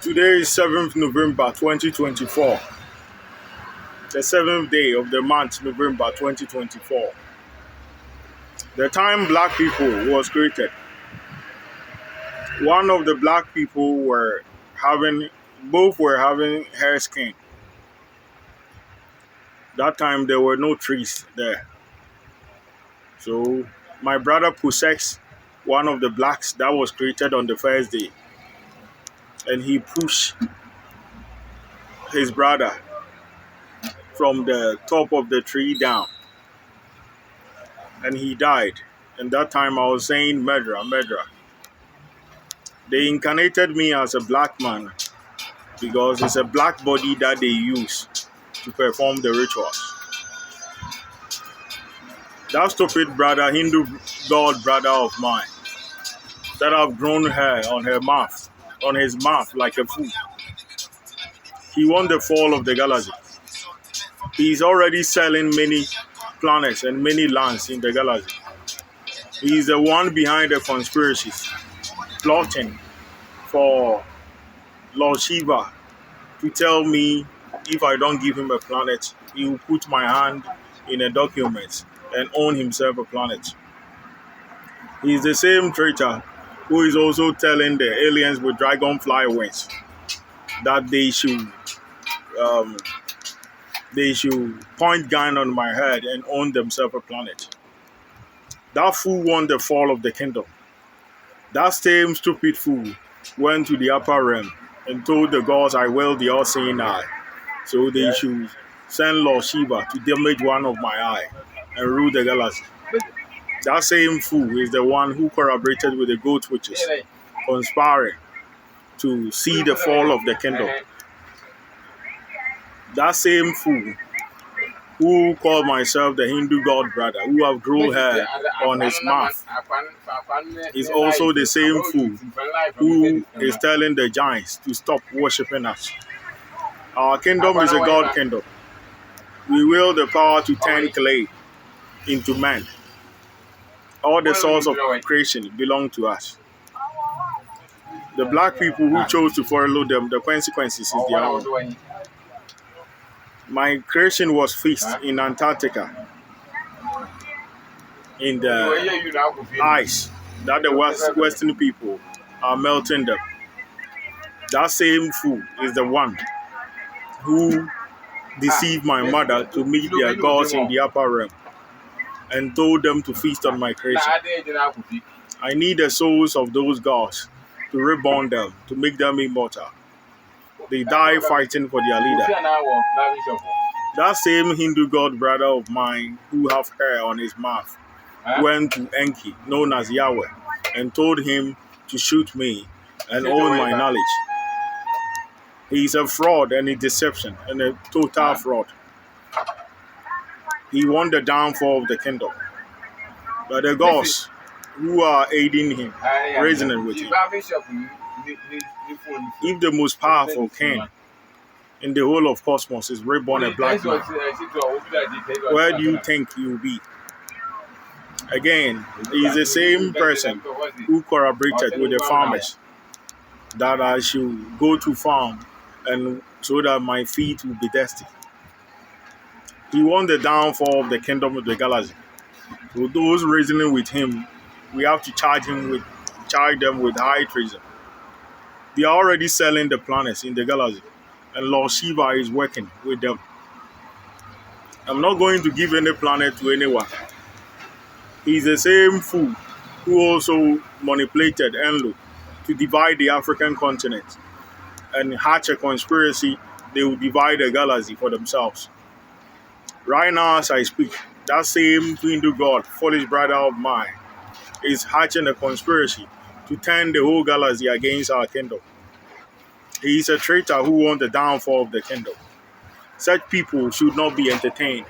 Today is 7th November 2024, the 7th day of the month November 2024. The time black people was created, one of the black people both were having hair skin. That time there were no trees there. So my brother possessed one of the blacks that was created on the first day, and he pushed his brother from the top of the tree down, and he died. And that time I was saying, murderer, murderer. They incarnated me as a black man because it's a black body that they use to perform the rituals. That stupid brother, Hindu god brother of mine, that have grown hair on his mouth like a fool. He won the fall of the galaxy. He's already selling many planets and many lands in the galaxy. He's the one behind the conspiracies, plotting for Lord Shiva to tell me if I don't give him a planet, he will put my hand in a document and own himself a planet. He's the same traitor who is also telling the aliens with dragonfly wings that they should point gun on my head and own themselves a planet. That fool won the fall of the kingdom. That same stupid fool went to the upper realm and told the gods, I will the all-seeing eye. So they should send Lord Shiva to damage one of my eye and rule the galaxy. That same fool is the one who collaborated with the goat witches, conspiring to see the fall of the kingdom. That same fool who called myself the Hindu god brother, who have grown hair on his mouth, is also the same fool who is telling the giants to stop worshipping us. Our kingdom is a God kingdom. We wield the power to turn clay into man. All the source of creation belong to us. The black people who chose to follow them, the consequences is their own. My creation was fixed in Antarctica, in the ice that the Western people are melting them. That same fool is the one who deceived my mother to meet their gods in the upper realm and told them to feast on my creation. I need the souls of those gods to reborn them, to make them immortal. They die fighting for their leader. That same Hindu god brother of mine who have hair on his mouth went to Enki, known as Yahweh, and told him to shoot me and own my knowledge. He is a fraud and a deception and a total fraud. He won the downfall of the kingdom. But the gods who are aiding him, reasoning with him, if the most powerful king in the whole of cosmos is reborn a black man, where do you think he will be? Again, he is the same person who collaborated with the farmers that I should go to farm and so that my feet will be dusty. He won the downfall of the kingdom of the galaxy. So those reasoning with him, we have to charge them with high treason. They are already selling the planets in the galaxy, and Lord Shiva is working with them. I'm not going to give any planet to anyone. He's the same fool who also manipulated Enlil to divide the African continent and hatch a conspiracy they will divide the galaxy for themselves. Right now as I speak, that same Hindu god, foolish brother of mine, is hatching a conspiracy to turn the whole galaxy against our kingdom. He is a traitor who won the downfall of the kingdom. Such people should not be entertained.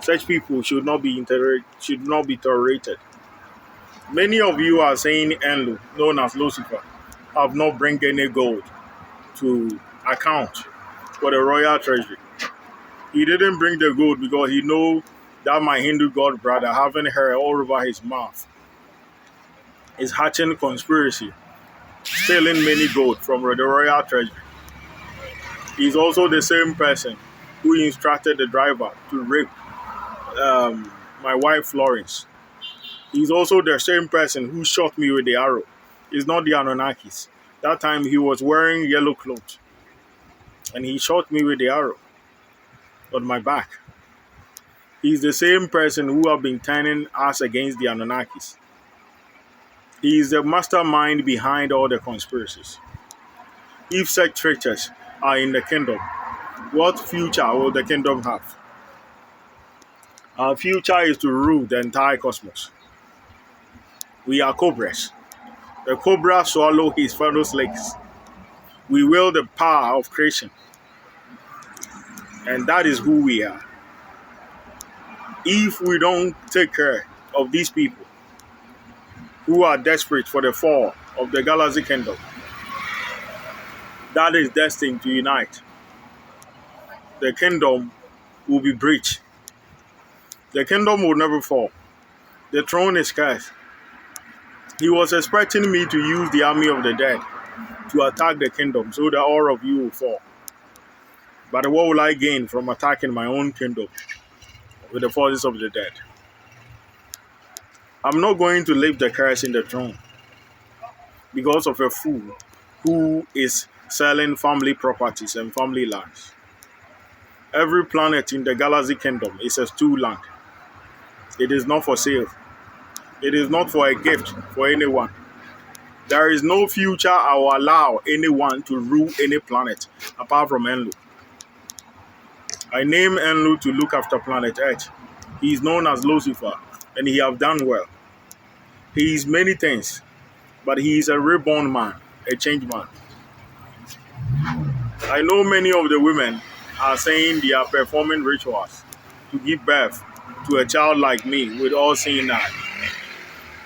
Such people should not be tolerated. Many of you are saying Enlil, known as Lucifer, have not bring any gold to account for the royal treasury. He didn't bring the gold because he know that my Hindu god brother, having hair all over his mouth, is hatching conspiracy stealing many gold from the royal treasury. He's also the same person who instructed the driver to rape my wife Florence. He's also the same person who shot me with the arrow. It's not the Anunnakis. That time he was wearing yellow clothes and he shot me with the arrow on my back. He's the same person who have been turning us against the Anunnakis. He is the mastermind behind all the conspiracies. If such traitors are in the kingdom, what future will the kingdom have? Our future is to rule the entire cosmos. We are cobras. The cobra swallow his fellow's legs. We wield the power of creation. And that is who we are. If we don't take care of these people who are desperate for the fall of the galaxy kingdom, that is destined to unite. The kingdom will be breached. The kingdom will never fall. The throne is cursed. He was expecting me to use the army of the dead to attack the kingdom so that all of you will fall. But what will I gain from attacking my own kingdom with the forces of the dead? I'm not going to leave the curse in the throne because of a fool who is selling family properties and family lands. Every planet in the galaxy kingdom is a stool land. It is not for sale. It is not for a gift for anyone. There is no future I will allow anyone to rule any planet apart from Enlu. I name Enlu to look after planet Earth. He is known as Lucifer, and he have done well. He is many things, but he is a reborn man, a changed man. I know many of the women are saying they are performing rituals to give birth to a child like me with all seeing eyes.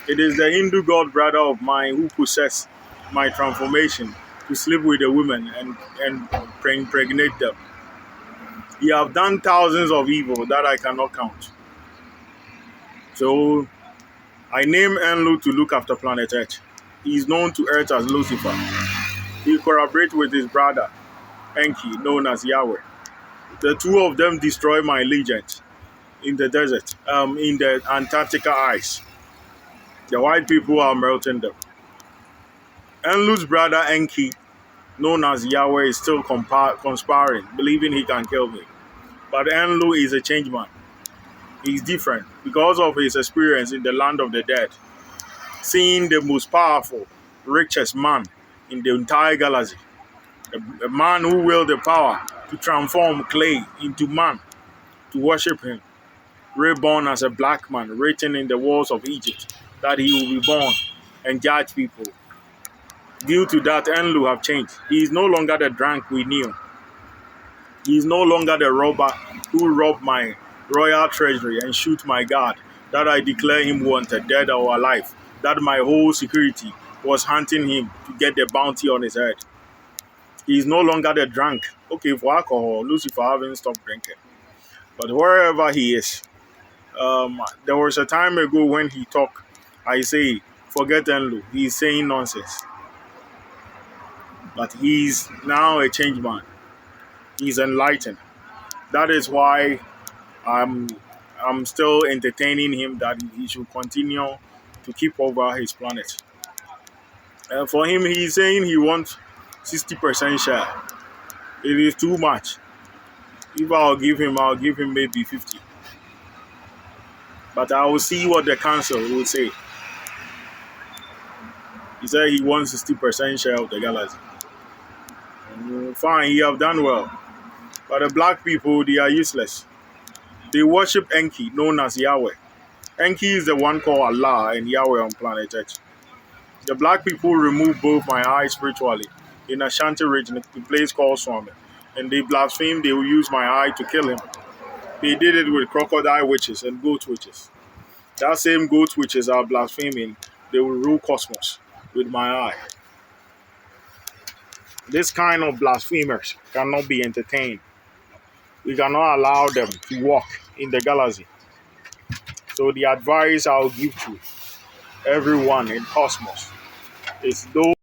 It is the Hindu god brother of mine who possessed my transformation to sleep with the women and impregnate them. He have done thousands of evil that I cannot count. So I name Enlu to look after planet Earth. He is known to Earth as Lucifer. He collaborates with his brother Enki, known as Yahweh. The two of them destroy my legions in the desert, in the Antarctica ice. The white people are melting them. Enlu's brother Enki, known as Yahweh, is still conspiring, believing he can kill me. But Enlu is a changed man. He's different because of his experience in the land of the dead, seeing the most powerful, richest man in the entire galaxy. A man who wields the power to transform clay into man, to worship him. Reborn as a black man, written in the walls of Egypt, that he will be born and judge people. Due to that, Enlu have changed. He is no longer the drunk we knew. He is no longer the robber who robbed my royal treasury and shoot my guard, that I declare him wanted, dead or alive, that my whole security was hunting him to get the bounty on his head. He is no longer the drunk. Okay, for alcohol, Lucifer haven't stopped drinking. But wherever he is, there was a time ago when he talked, I say, forget Enlu, he's saying nonsense. But he's now a changed man. He's enlightened. That is why I'm still entertaining him that he should continue to keep over his planet. For him, he's saying he wants 60% share. It is too much. If I'll give him maybe 50. But I will see what the council will say. He said he wants 60% share of the galaxy. Fine, he have done well. But the black people, they are useless. They worship Enki, known as Yahweh. Enki is the one called Allah and Yahweh on planet Earth. The black people removed both my eyes spiritually in Ashanti region, a place called Swami. And they blasphemed, they will use my eye to kill him. They did it with crocodile witches and goat witches. That same goat witches are blaspheming. They will rule cosmos with my eye. This kind of blasphemers cannot be entertained. We cannot allow them to walk in the galaxy. So the advice I'll give to everyone in cosmos is those